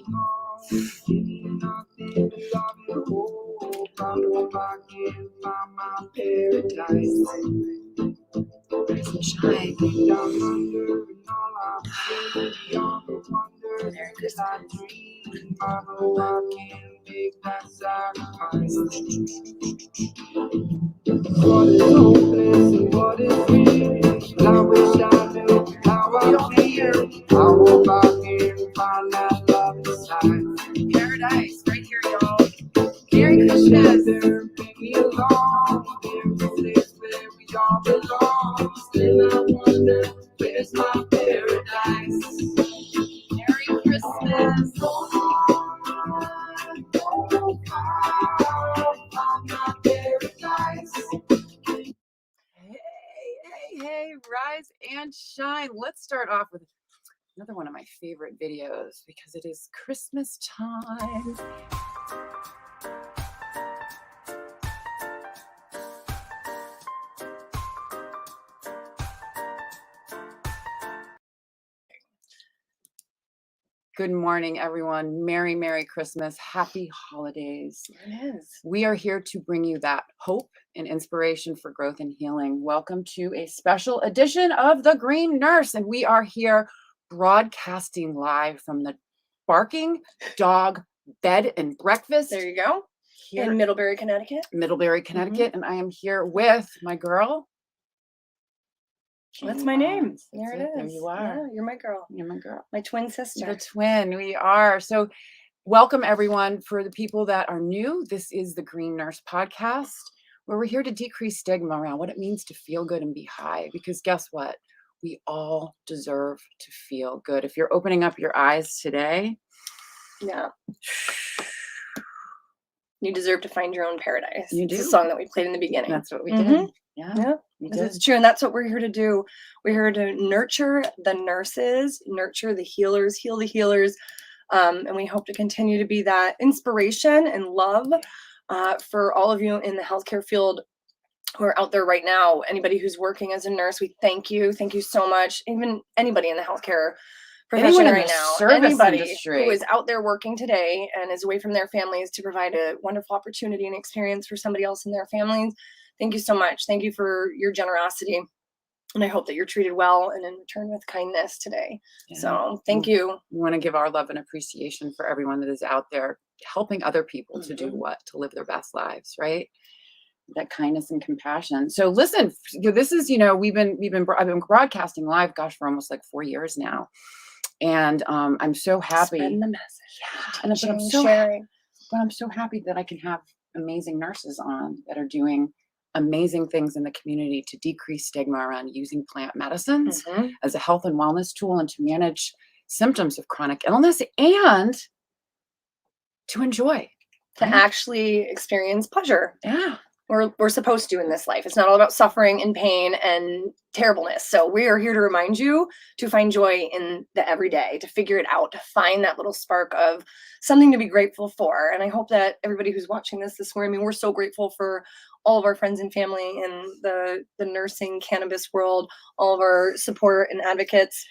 Shine. What is hopeless and what is real? I wish I knew how I feel. I hope I can find that love inside. Paradise, right here, y'all. Merry Christmas. Bring me along. There's a place where we all belong. Still I wonder, where's my paradise? Merry Christmas. Hey, rise and shine. Let's start off with another one of my favorite videos because it is Christmas time. Good morning, everyone. Merry, Merry Christmas. Happy holidays. It is. We are here to bring you that hope and inspiration for growth and healing. Welcome to a special edition of The Green Nurse. And we are here broadcasting live from the Barking Dog Bed and Breakfast. There you go. Here in Middlebury, Connecticut. Middlebury, Connecticut. And I am here with my girl. That's my name. That's There it it. is. There you are. Yeah, you're my girl. You're my girl. My twin sister. The twin, we are. So welcome everyone. For the people that are new, this is the Green Nurse podcast, where we're here to decrease stigma around what it means to feel good and be high. Because guess what? We all deserve to feel good. If you're opening up your eyes today, Yeah. You deserve to find your own paradise. You do. It's a song that we played in the beginning. that's what we did. Yeah, we This did. is true. And that's what we're here to do. We're here to nurture the nurses, nurture the healers, heal the healers. And we hope to continue to be that inspiration and love for all of you in the healthcare field who are out there right now. Anybody who's working as a nurse, we thank you. Thank you so much. Even anybody in the healthcare profession Anyone in right the now, service anybody industry who is out there working today and is away from their families to provide a wonderful opportunity and experience for somebody else in their families. Thank you so much. Thank you for your generosity. And I hope that you're treated well and in return with kindness today. Yeah. So thank you. We want to give our love and appreciation for everyone that is out there helping other people to do what? To live their best lives, right? That kindness and compassion. So listen, this is, I've been broadcasting live, gosh, for almost like 4 years now. And I'm so happy. Spread the message. Yeah. Sharing. But I'm so happy that I can have amazing nurses on that are doing amazing things in the community to decrease stigma around using plant medicines as a health and wellness tool and to manage symptoms of chronic illness and to enjoy. To actually experience pleasure. Yeah. We're supposed to in this life. It's not all about suffering and pain and terribleness. So we are here to remind you to find joy in the everyday, to figure it out, to find that little spark of something to be grateful for. And I hope that everybody who's watching this morning, we're so grateful for all of our friends and family in the nursing cannabis world, all of our support and advocates,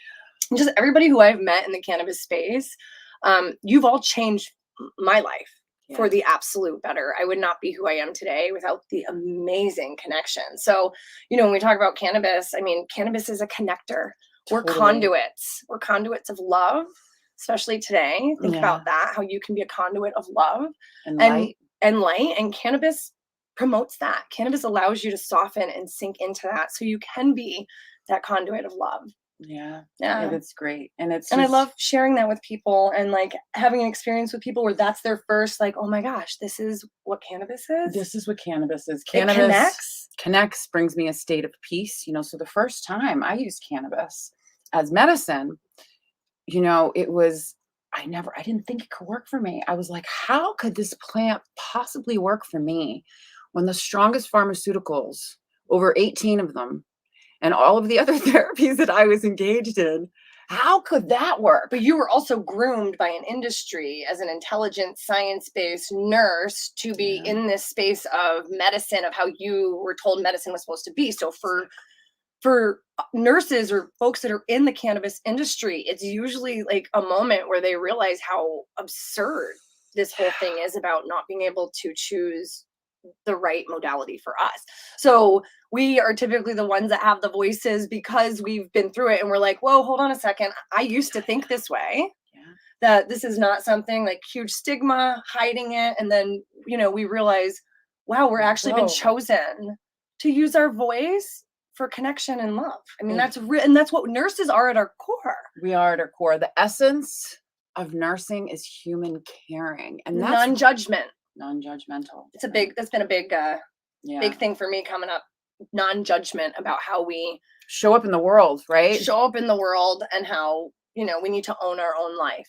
and just everybody who I've met in the cannabis space. You've all changed my life. For the absolute better. I would not be who I am today without the amazing connection. So, when we talk about cannabis, cannabis is a connector. We're conduits. We're conduits of love, especially today. Think about that, how you can be a conduit of love and light. And cannabis promotes that. Cannabis allows you to soften and sink into that so you can be that conduit of love. Yeah, that's great. And I love sharing that with people and like having an experience with people where that's their first, like, oh my gosh, this is what cannabis is. This is what cannabis is. Cannabis connects, brings me a state of peace. So the first time I used cannabis as medicine, it was, I didn't think it could work for me. I was like, how could this plant possibly work for me when the strongest pharmaceuticals, over 18 of them, and all of the other therapies that I was engaged in, how could that work? But you were also groomed by an industry as an intelligent, science-based nurse to be in this space of medicine, of how you were told medicine was supposed to be. So for for nurses or folks that are in the cannabis industry, it's usually like a moment where they realize how absurd this whole thing is about not being able to choose the right modality for us. So we are typically the ones that have the voices because we've been through it and we're like, whoa, hold on a second. I used to think this way. That this is not something like huge stigma, hiding it. And then, we realize, wow, we're actually been chosen to use our voice for connection and love. I mean, and that's what nurses are at our core. We are at our core. The essence of nursing is human caring, and that's non-judgment. Non-judgmental. That's been a big big thing for me coming up. Non-judgment about how we show up in the world, right? Show up in the world and how, we need to own our own life.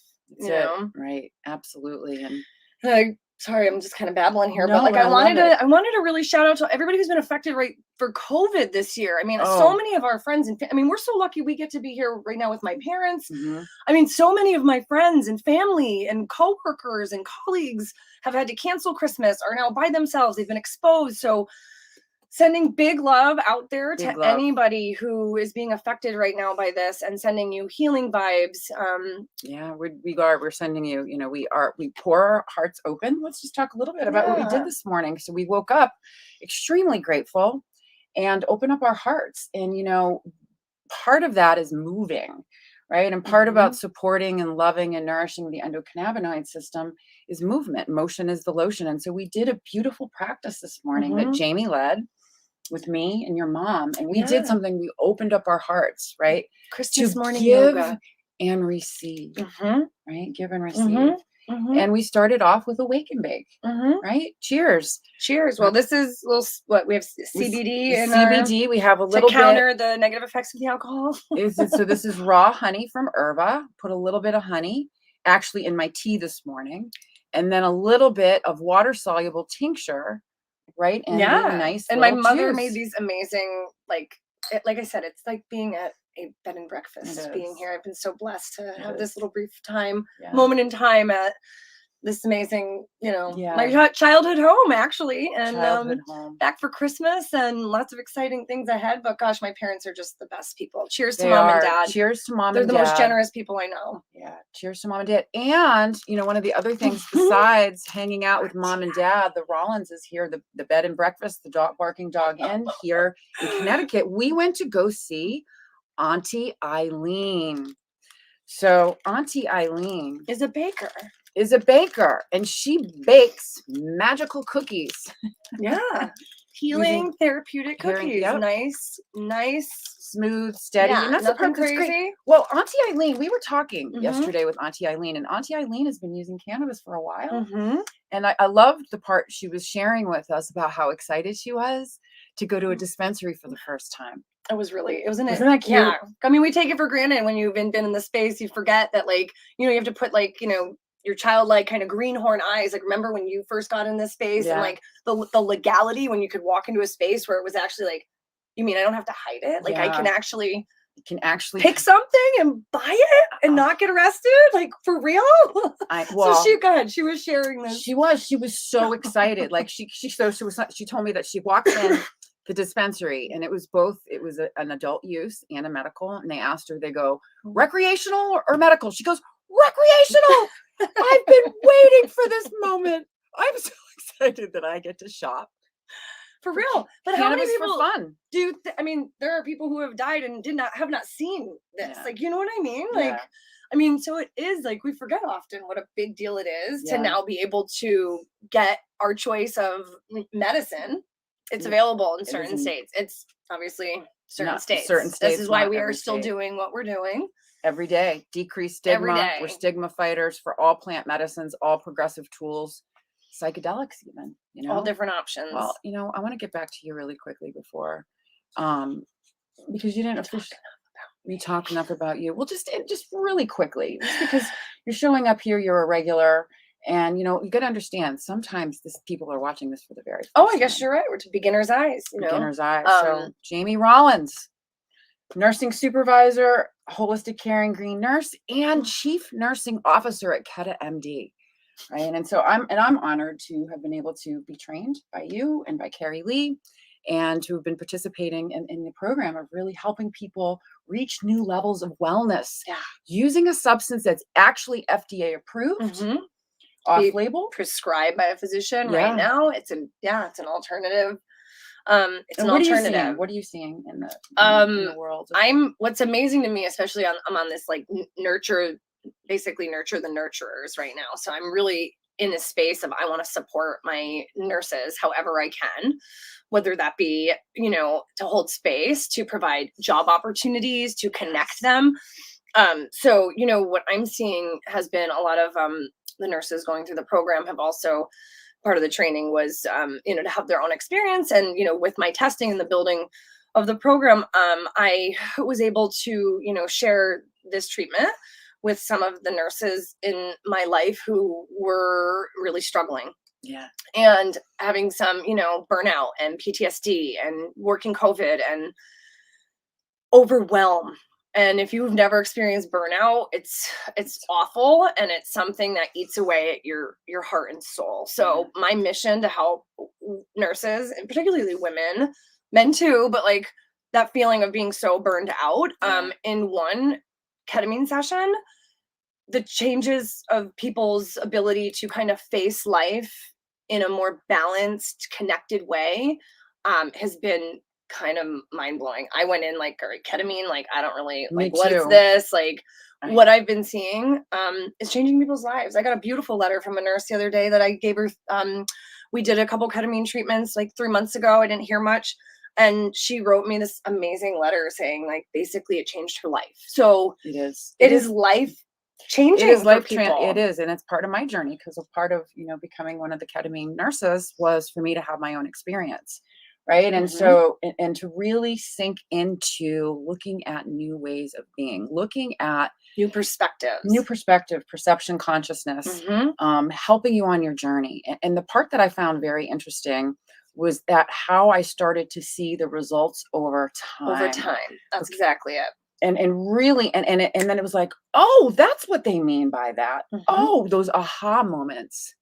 Right. Absolutely. And sorry, I'm just kind of babbling here, but like I wanted to really shout out to everybody who's been affected for COVID this year. I mean, so many of our friends and we're so lucky we get to be here right now with my parents. Mm-hmm. I mean, so many of my friends and family and coworkers and colleagues have had to cancel Christmas, are now by themselves. They've been exposed. So sending big love out there to anybody who is being affected right now by this, and sending you healing vibes. We're sending you, we pour our hearts open. Let's just talk a little bit about what we did this morning. So we woke up extremely grateful and open up our hearts. And, part of that is moving, right? And part about supporting and loving and nourishing the endocannabinoid system is movement. Motion is the lotion. And so we did a beautiful practice this morning that Jamie led with me and your mom, and we did something. We opened up our hearts, right? Christmas morning give yoga and receive, right? Give and receive. And we started off with a wake and bake, right? Cheers. Well, this is what we have CBD and CBD. We have a little to counter the negative effects of the alcohol. So this is raw honey from Herba. Put a little bit of honey actually in my tea this morning, and then a little bit of water soluble tincture. Right. And nice. And my mother made these amazing, like I said, it's like being at a bed and breakfast, being here. I've been so blessed to have this little brief moment in time at this amazing, my childhood home, actually, and back for Christmas and lots of exciting things ahead. But gosh, my parents are just the best people. Cheers to mom and dad. Cheers to mom They're and dad. They're the most generous people I know. Yeah. Cheers to mom and dad. And, one of the other things besides hanging out with mom and dad, the Rollins is here, the bed and breakfast, the dog barking dog inn here in Connecticut. We went to go see Auntie Eileen. So Auntie Eileen is a baker, and she bakes magical cookies. Healing therapeutic cookies. Nice, smooth, steady. And that's nothing crazy. Great. Well, Auntie Eileen, we were talking yesterday with Auntie Eileen, and Auntie Eileen has been using cannabis for a while. And I loved the part she was sharing with us about how excited she was to go to a dispensary for the first time. Isn't that cute? Yeah. I mean, we take it for granted when you've been in the space. You forget that, you have to put your childlike kind of greenhorn eyes. Like, remember when you first got in this space and the legality when you could walk into a space where it was actually you mean I don't have to hide it? I can actually pick something and buy it and not get arrested? For real? So she was sharing this. She was so excited. She told me that she walked in the dispensary, and it was an adult use and a medical, and they asked her, they go, recreational or medical? She goes, recreational. I've been waiting for this moment. I'm so excited that I get to shop. For real. But how many people fun? There are people who have died and have not seen this. You know what I mean? So it is we forget often what a big deal it is to now be able to get our choice of medicine. It's available in certain states. It's obviously certain states. This is why we are still doing what we're doing. Every day. Decrease stigma. Every day. We're stigma fighters for all plant medicines, all progressive tools, psychedelics even. All different options. Well, I want to get back to you really quickly before, because you didn't talk enough about you. Well, just really quickly, just because you're showing up here, you're a regular. And, you got to understand, sometimes people are watching this for the very first time. I guess you're right. We're to beginner's eyes. Beginner's eyes. So Jamie Rollins, nursing supervisor, holistic caring green nurse, and chief nursing officer at Keta MD. Right. And so I'm honored to have been able to be trained by you and by Carrie Lee and who've been participating in the program of really helping people reach new levels of wellness using a substance that's actually FDA approved, off label, prescribed by a physician right now. It's an alternative. It's and an alternative. What are you seeing in the world? What's amazing to me, especially I'm on this like basically nurture the nurturers right now. So I'm really in this space of I want to support my nurses however I can, whether that be, to hold space, to provide job opportunities, to connect them. So, what I'm seeing has been a lot of the nurses going through the program have also, part of the training was, to have their own experience. And, with my testing and the building of the program, I was able to, share this treatment with some of the nurses in my life who were really struggling. Yeah. And having some, burnout and PTSD and working COVID and overwhelm. And if you've never experienced burnout, it's awful, and it's something that eats away at your heart and soul. So my mission to help nurses, and particularly women, men too, but like that feeling of being so burned out, in one ketamine session, the changes of people's ability to kind of face life in a more balanced, connected way, has been kind of mind-blowing. I went in like, all right, ketamine, like I don't really like what is this, like what I've been seeing is changing people's lives. I got a beautiful letter from a nurse the other day that I gave her. We did a couple ketamine treatments like 3 months ago. I didn't hear much, and she wrote me this amazing letter saying like basically it changed her life. So it is life changing. It is life people. It is, and it's part of my journey, because a part of becoming one of the ketamine nurses was for me to have my own experience. Right. And so, and to really sink into looking at new ways of being, looking at new perspective, perception, consciousness, helping you on your journey. And the part that I found very interesting was that how I started to see the results over time. That's exactly it. And really, and then it was like, oh, that's what they mean by that. Oh, those aha moments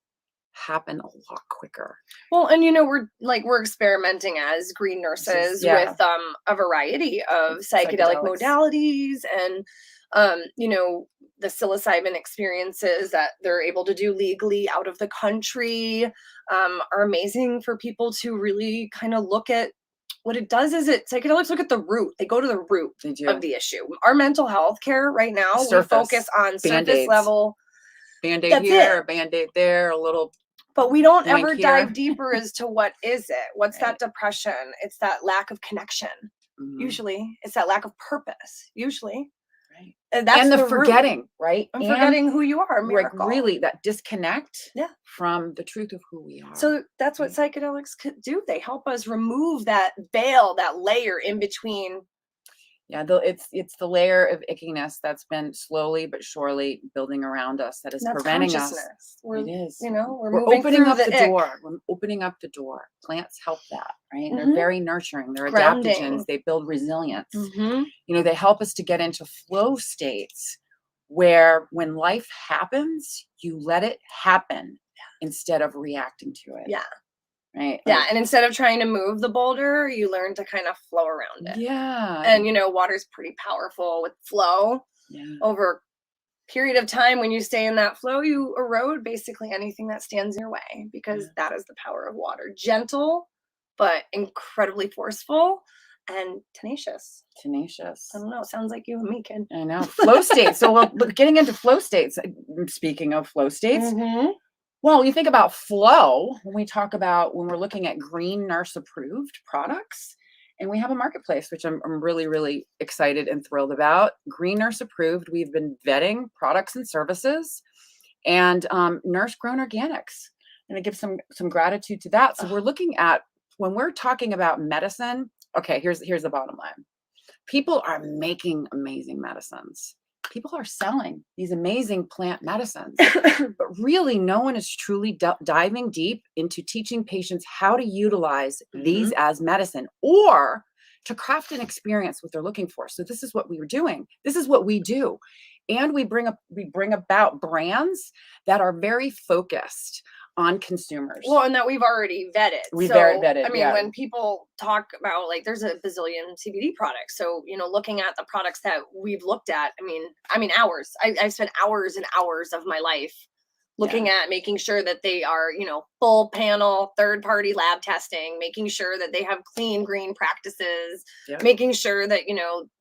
happen a lot quicker. Well, and we're experimenting as green nurses with a variety of psychedelic modalities, and the psilocybin experiences that they're able to do legally out of the country are amazing for people to really kind of look at. What it does is psychedelics look at the root. They go to the root of the issue. Our mental health care right now, we focus on surface level. Band-Aid here, Band-Aid there, a little. But we don't ever dive deeper as to what is it? What's that depression? It's that lack of connection. Usually. It's that lack of purpose. Usually. Right. And that's the forgetting, right? And forgetting who you are. Like really that disconnect from the truth of who we are. So that's what psychedelics could do. They help us remove that veil, that layer in between. Yeah, it's the layer of ickiness that's been slowly but surely building around us that is preventing us. It is. We're opening up the door. We're opening up the door. Plants help that, right? They're very nurturing. They're adaptogens. They build resilience. They help us to get into flow states where when life happens, you let it happen instead of reacting to it. Yeah. Right. Yeah. And instead of trying to move the boulder, you learn to kind of flow around it. Yeah. And, water's pretty powerful with flow. Yeah. Over a period of time, when you stay in that flow, you erode basically anything that stands in your way, because that is the power of water. Gentle, but incredibly forceful and tenacious. I don't know. Sounds like you and me, kid. I know. Flow states. So getting into flow states, speaking of flow states, well, you think about flow when we're looking at green nurse approved products, and we have a marketplace, which I'm really, really excited and thrilled about. Green nurse approved. We've been vetting products and services, and nurse grown organics. And I give some gratitude to that. So we're looking at, when we're talking about medicine, okay, here's the bottom line. People are making amazing medicines. People are selling these amazing plant medicines, but really no one is truly diving deep into teaching patients how to utilize these as medicine, or to craft an experience what they're looking for. So this is what we were doing. This is what we do. And we bring about brands that are very focused on consumers. Well, and that we've already vetted. We so, very vetted, I mean, yeah. when people talk about like, there's a bazillion CBD products. So, looking at the products that we've looked at, I mean, hours. I've spent hours and hours of my life looking at making sure that they are, full panel, third party lab testing, making sure that they have clean green practices, making sure that,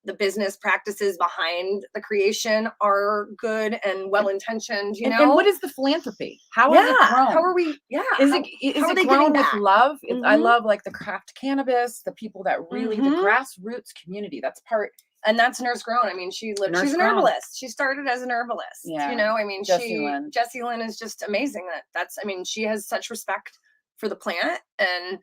the business practices behind the creation are good and well intentioned, And what is the philanthropy? How is it grown? How are we? Yeah. Is it grown with love? I love like the craft cannabis, the people that really, the grassroots community. That's part. And that's Nurse Grown. I mean, she's an herbalist. She started as an herbalist. Yeah. I mean, Jessie Lynn is just amazing. She has such respect for the plant, and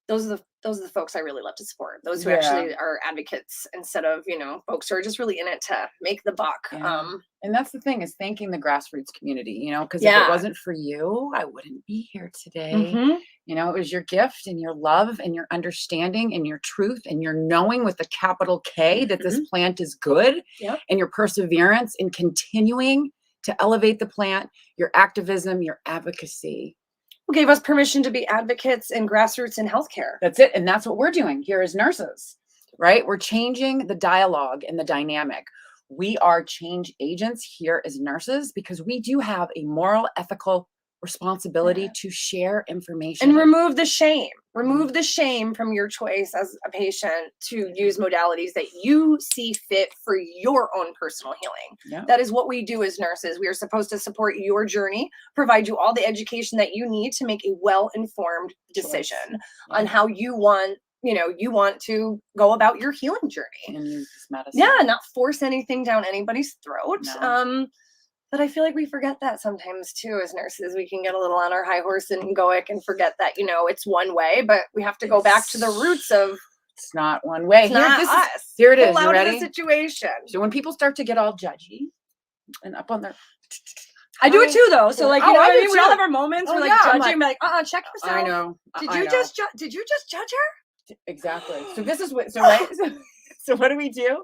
those are the folks I really love to support. Those who actually are advocates instead of, folks who are just really in it to make the buck. Yeah. And that's the thing, is thanking the grassroots community, because if it wasn't for you, I wouldn't be here today. It was your gift and your love and your understanding and your truth and your knowing with a capital K that this plant is good, and your perseverance in continuing to elevate the plant, your activism, your advocacy. Who gave us permission to be advocates in grassroots in healthcare. That's it. And that's what we're doing here as nurses, right? We're changing the dialogue and the dynamic. We are change agents here as nurses because we do have a moral, ethical responsibility to share information. And remove the shame. Remove the shame from your choice as a patient to use modalities that you see fit for your own personal healing. Yeah. That is what we do as nurses. We are supposed to support your journey, provide you all the education that you need to make a well-informed decision on how you want to go about your healing journey. And use this medicine. Yeah, not force anything down anybody's throat. No. But I feel like we forget that sometimes too as nurses. We can get a little on our high horse and egoic and forget that, it's one way, but we have to go back to the roots of. It's not one way. It's not us. Here it is. Pull You out ready? of the situation. So when people start to get all judgy and up on their. I do it too, though. So like, what I mean? We all have our moments. We're like judging, like, check yourself. I know. Did you just judge her? Exactly. So this is what. So right. So what do?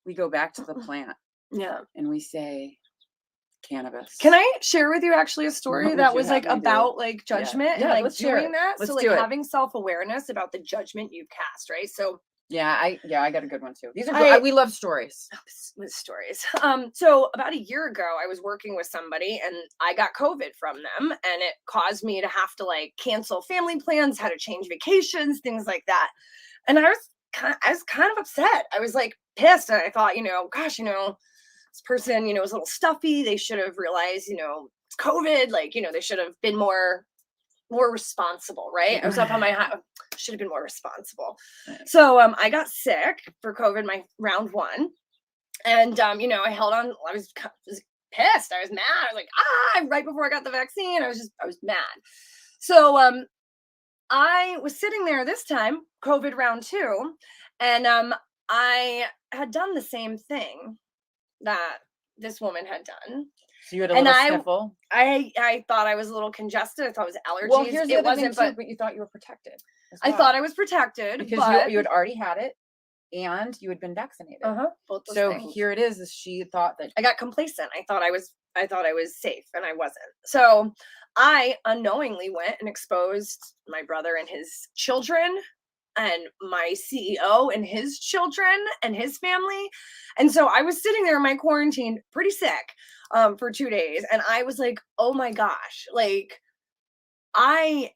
We go back to the plant. Yeah. And we say, cannabis. Can I share with you actually a story that was like about like judgment and like doing that? So like having self-awareness about the judgment you cast, right? So I got a good one too. These are we love stories. With stories. So about a year ago, I was working with somebody and I got COVID from them, and it caused me to have to like cancel family plans, had to change vacations, things like that. And I was kind of upset. I was like pissed, and I thought, this person, was a little stuffy. They should have realized, it's COVID. Like, they should have been more responsible, right? I was up on my high. Should have been more responsible. So I got sick for COVID, my round 1. And, I held on. I was pissed. I was mad. I was like, right before I got the vaccine, I was mad. So I was sitting there this time, COVID round 2. And I had done the same thing that this woman had done. So you had a little sniffle. I thought I was a little congested. I thought it was allergies. Well, here's the other thing too, but you thought you were protected. I thought I was protected because you had already had it and you had been vaccinated. Both those so things. Here it is. She thought that I got complacent. I thought I was safe, and I wasn't. So I unknowingly went and exposed my brother and his children, and my CEO and his children and his family. And so I was sitting there in my quarantine pretty sick for 2 days. And I was like, oh my gosh, like I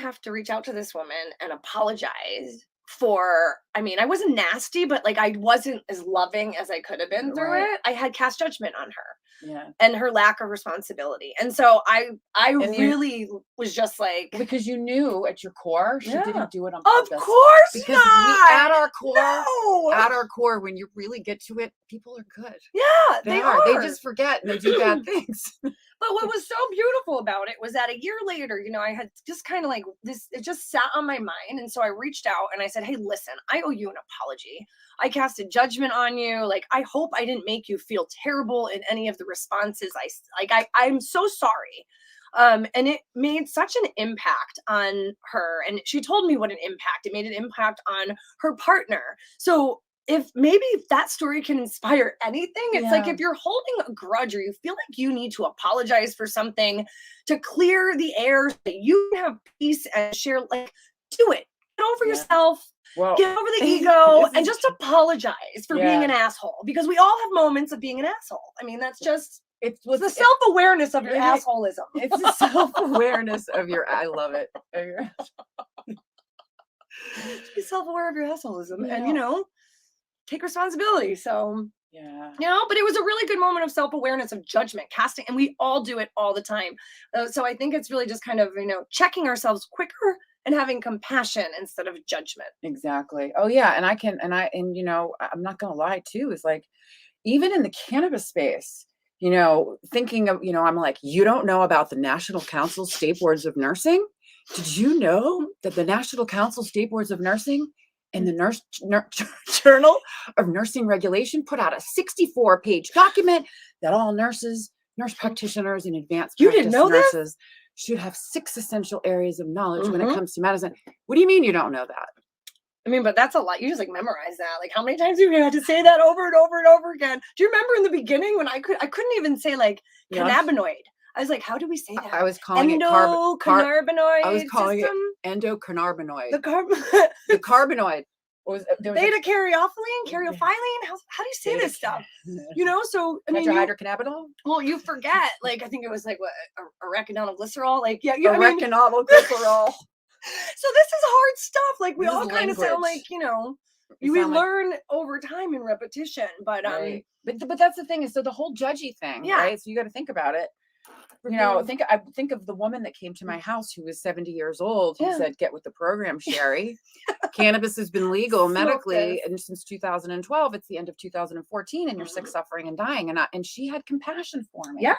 have to reach out to this woman and apologize for, I wasn't nasty, but like I wasn't as loving as I could have been through it. I had cast judgment on her. Yeah. And her lack of responsibility. And so I really was just like, because you knew at your core she didn't do it on purpose. Of course because not. At our core, when you really get to it, people are good. Yeah, they are. They just forget and they do bad things. But what was so beautiful about it was that a year later, I had just kind of like this, it just sat on my mind. And so I reached out and I said, hey, listen, I owe you an apology. I casted judgment on you. Like, I hope I didn't make you feel terrible in any of the responses. I'm so sorry. And it made such an impact on her. And she told me what an impact. It made an impact on her partner. So if maybe that story can inspire anything, it's like Yeah. if you're holding a grudge or you feel like you need to apologize for something to clear the air so that you can have peace and share, like, do it. Get over Yeah. yourself, Well, get over the ego, this and is just apologize for being Yeah. an asshole, because we all have moments of being an asshole. I mean, that's just it's the what's self-awareness of your it- assholism. it's the self-awareness of your I love it. Just be self-aware of your assholism and, Yeah. take responsibility. So, Yeah. but it was a really good moment of self-awareness, of judgment, casting, and we all do it all the time. So I think it's really just kind of, checking ourselves quicker and having compassion instead of judgment. Exactly. Oh yeah, and I'm not gonna lie too, is like even in the cannabis space, thinking of, I'm like, you don't know about the National Council State Boards of Nursing? Did you know that the National Council State Boards of Nursing and the Journal of Nursing Regulation put out a 64-page document that all nurse practitioners, and advanced You practice didn't know this? nurses should have 6 essential areas of knowledge when it Mhm. comes to medicine. What do you mean you don't know that? I mean, but that's a lot. You just, like, memorize that. Like, how many times have you had to say that over and over and over again? Do you remember in the beginning when I couldn't even say, like, Yeah. cannabinoid? I was like, how do we say that? I was calling it Endocannabinoid I was calling system? it endocannabinoid. The carb The carbinoid was there was beta caryophyllene, caryophyllene. How do you say this stuff? So I mean, tetrahydrocannabinol, well, you forget. Like, I think it was like what, arachidonoglycerol. Like, I mean, oregano glycerol. so this is hard stuff. Like, we This is all kind of sound like, language. we sound like- learn over time in repetition. But Right. But that's the thing, is so the whole judgy thing, Yeah. right? So you got to think about it. Think of the woman that came to my house who was 70 years old, who Yeah. said, "Get with the program, Sherry." Cannabis has been legal Smoke medically this. and since 2012. It's the end of 2014, and you're sick, suffering, and dying. And she had compassion for me. yeah,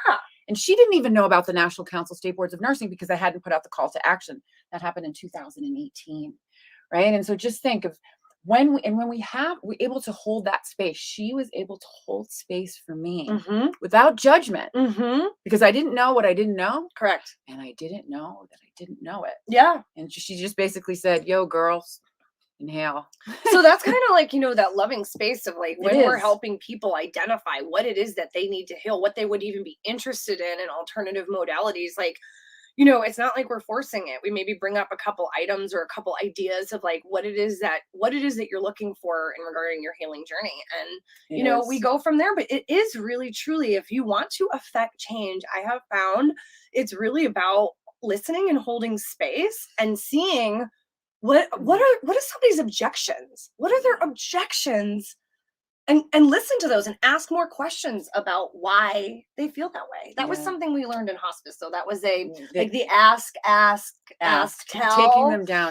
And she didn't even know about the National Council State Boards of Nursing because I hadn't put out the call to action. That happened in 2018, right? And so just think of when we're able to hold that space. She was able to hold space for me without judgment, because I didn't know what I didn't know, correct. and I didn't know that I didn't know it. Yeah. And she just basically said, "Yo, girls, inhale." So that's kind of like, that loving space of, like, when we're is. helping people identify what it is that they need to heal, what they would even be interested in alternative modalities. Like, it's not like we're forcing it. We maybe bring up a couple items or a couple ideas of, like, what it is that you're looking for in regarding your healing journey. And, we go from there. But it is really, truly, if you want to affect change, I have found it's really about listening and holding space and seeing what are somebody's objections? What are their objections? And listen to those and ask more questions about why they feel that way. That was Yeah. something we learned in hospice. So that was the Ask, tell. taking them down.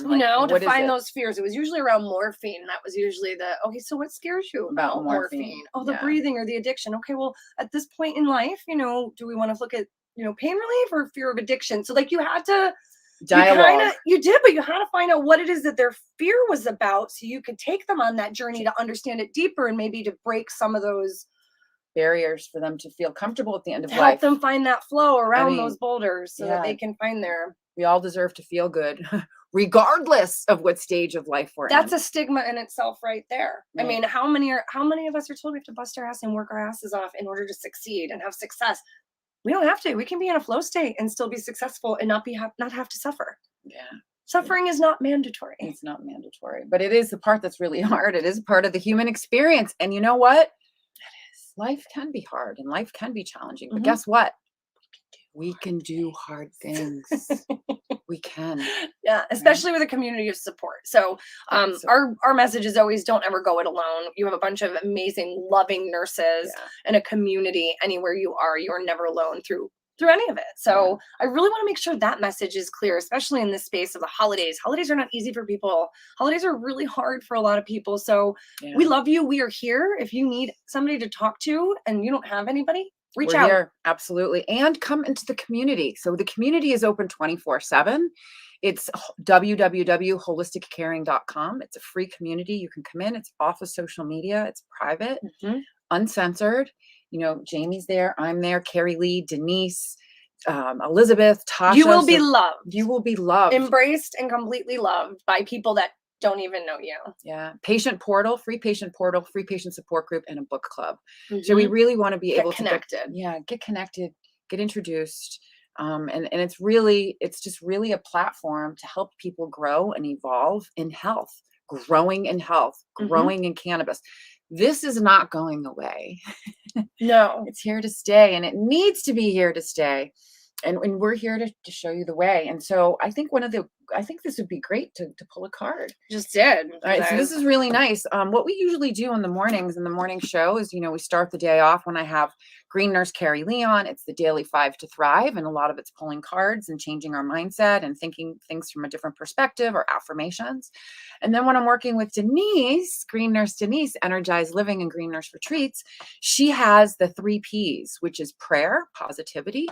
Like, To what is find it? those fears. It was usually around morphine. That was usually okay, so what scares you About about morphine? Oh, the Yeah. breathing or the addiction. Okay, well, at this point in life, do we want to look at, pain relief or fear of addiction? So, like, you had to Dialogue. You did, but you had to find out what it is that their fear was about, so you could take them on that journey to understand it deeper and maybe to break some of those barriers for them to feel comfortable at the end of to life. help them find that flow around mean, those boulders so that they can find their. We all deserve to feel good, regardless of what stage of life we're That's in. a stigma in itself right there. I Right. mean, how many of us are told we have to bust our ass and work our asses off in order to succeed and have success? We don't have to. We can be in a flow state and still be successful and not have to suffer. Yeah. Suffering is not mandatory. It's not mandatory, but it is the part that's really hard. It is part of the human experience. And you know what? Life can be hard and life can be challenging, but guess what? We can do hard things. We can. Yeah, especially with a community of support. So our message is always, don't ever go it alone. You have a bunch of amazing, loving nurses and a community anywhere you are. You are never alone through any of it. So I really want to make sure that message is clear, especially in this space of the holidays. Holidays are not easy for people. Holidays are really hard for a lot of people. So we love you. We are here. If you need somebody to talk to and you don't have anybody, reach out. Here. Absolutely. And come into the community. So the community is open 24/7. It's www.holisticcaring.com. It's a free community. You can come in. It's off of social media. It's private, uncensored. Jamie's there. I'm there. Carrie Lee, Denise, Elizabeth, Tasha. You will be loved. You will be loved. Embraced and completely loved by people that don't even know you. Yeah. Patient portal, free patient support group, and a book club. So we Mhm. really want to be Get able connected. to get connected, get introduced. And it's just really a platform to help people grow and evolve in health, growing in health, Mhm. growing in cannabis. This is not going away. No. It's here to stay, and it needs to be here to stay. And we're here to show you the way. And so I think this would be great to pull a card. Just did. All right, so this is really nice. What we usually do in the mornings, in the morning show, is, we start the day off when I have Green Nurse Carrie Lee on. It's the daily 5 to Thrive, and a lot of it's pulling cards and changing our mindset and thinking things from a different perspective, or affirmations. And then when I'm working with Denise, Green Nurse Denise, Energized Living and Green Nurse Retreats, she has the 3 Ps, which is prayer, positivity,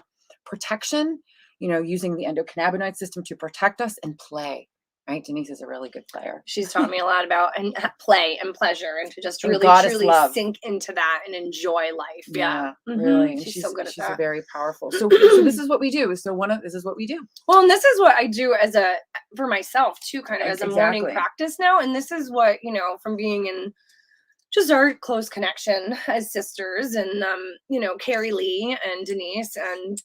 protection, using the endocannabinoid system to protect us, and play. Right? Denise is a really good player. She's taught me a lot about play and pleasure, and to just And really goddess truly love. sink into that and enjoy life. Yeah. Really. And She's so good at she's that. very powerful. So this is what we do. This is what we do. Well, and this is what I do for myself too, kind of as a morning Exactly. practice now. And this is what, from being in just our close connection as sisters, and Carrie Lee and Denise and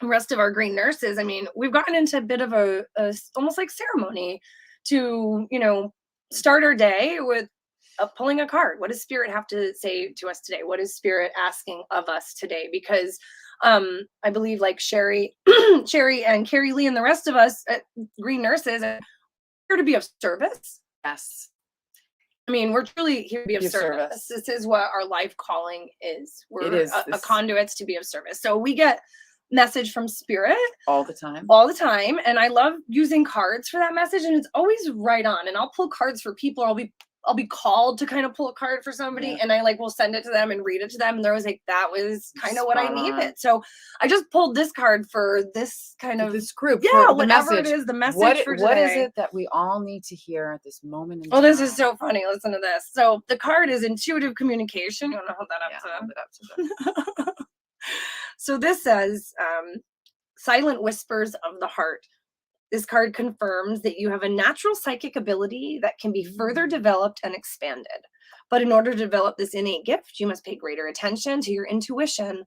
the rest of our green nurses. I mean, we've gotten into a bit of a almost like ceremony to, start our day with pulling a card. What does Spirit have to say to us today? What is Spirit asking of us today? Because I believe, like Sherry and Carrie Lee and the rest of us green nurses are here to be of service. Yes. I mean, we're truly here to be of service. This is what our life calling is. We're a conduits to be of service. So we get message from Spirit all the time, and I love using cards for that message, and it's always right on. And I'll pull cards for people, or I'll be called to kind of pull a card for somebody, and I will send it to them and read it to them, and they're always like, that was kind of what I needed. So I just pulled this card for this kind of this group, whatever it is, the message for today. What is it that we all need to hear at this moment in time? Oh, this is so funny. Listen to this. So the card is intuitive communication. You want to hold that up to them? So this says, silent whispers of the heart. This card confirms that you have a natural psychic ability that can be further developed and expanded. But in order to develop this innate gift, you must pay greater attention to your intuition.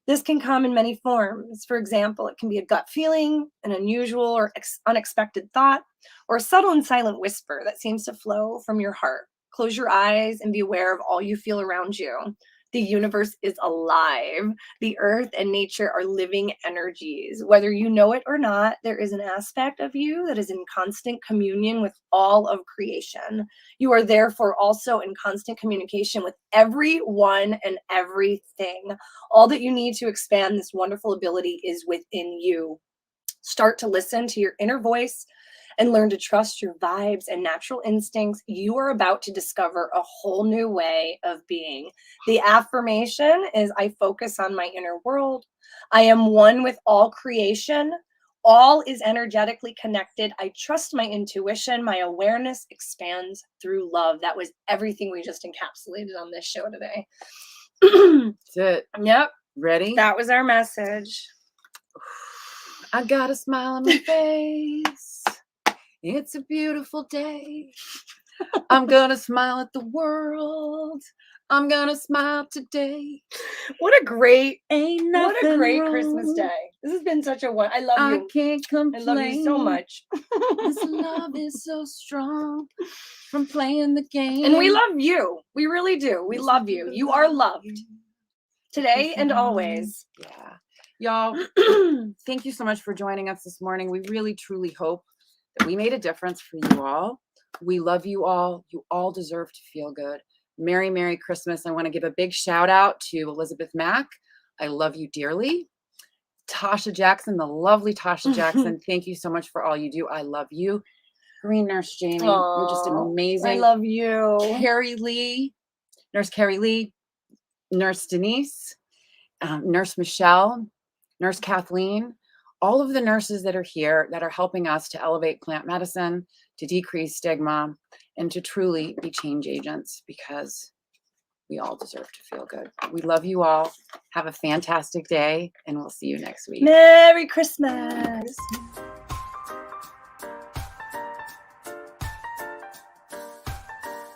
This can come in many forms. For example, it can be a gut feeling, an unusual or unexpected thought, or a subtle and silent whisper that seems to flow from your heart. Close your eyes and be aware of all you feel around you. The universe is alive. The earth and nature are living energies. Whether you know it or not, there is an aspect of you that is in constant communion with all of creation. You are therefore also in constant communication with everyone and everything. All that you need to expand this wonderful ability is within you. Start to listen to your inner voice and learn to trust your vibes and natural instincts. You are about to discover a whole new way of being. The affirmation is, I focus on my inner world. I am one with all creation. All is energetically connected. I trust my intuition. My awareness expands through love. That was everything we just encapsulated on this show today. That's it. Yep. Ready? That was our message. I got a smile on my face. It's a beautiful day. I'm gonna smile at the world. I'm gonna smile today. What a great wrong. Christmas day. This has been such a one. I love you. I can't complain. I love you so much. This love is so strong from playing the game. And we love you. We really do. We love you. You are loved today and always. Yeah. Y'all, thank you so much for joining us this morning. We really, truly hope that we made a difference for you all. We love you all. You all deserve to feel good. Merry, Merry Christmas. I want to give a big shout out to Elizabeth Mack. I love you dearly. Tasha Jackson, the lovely Tasha Jackson. Thank you so much for all you do. I love you. Green Nurse Jamie, you're just amazing. I love you. Carrie Lee, Nurse Carrie Lee, Nurse Denise, Nurse Michelle, Nurse Kathleen, all of the nurses that are here that are helping us to elevate plant medicine, to decrease stigma, and to truly be change agents, because we all deserve to feel good. We love you all. Have a fantastic day, and we'll see you next week. Merry Christmas.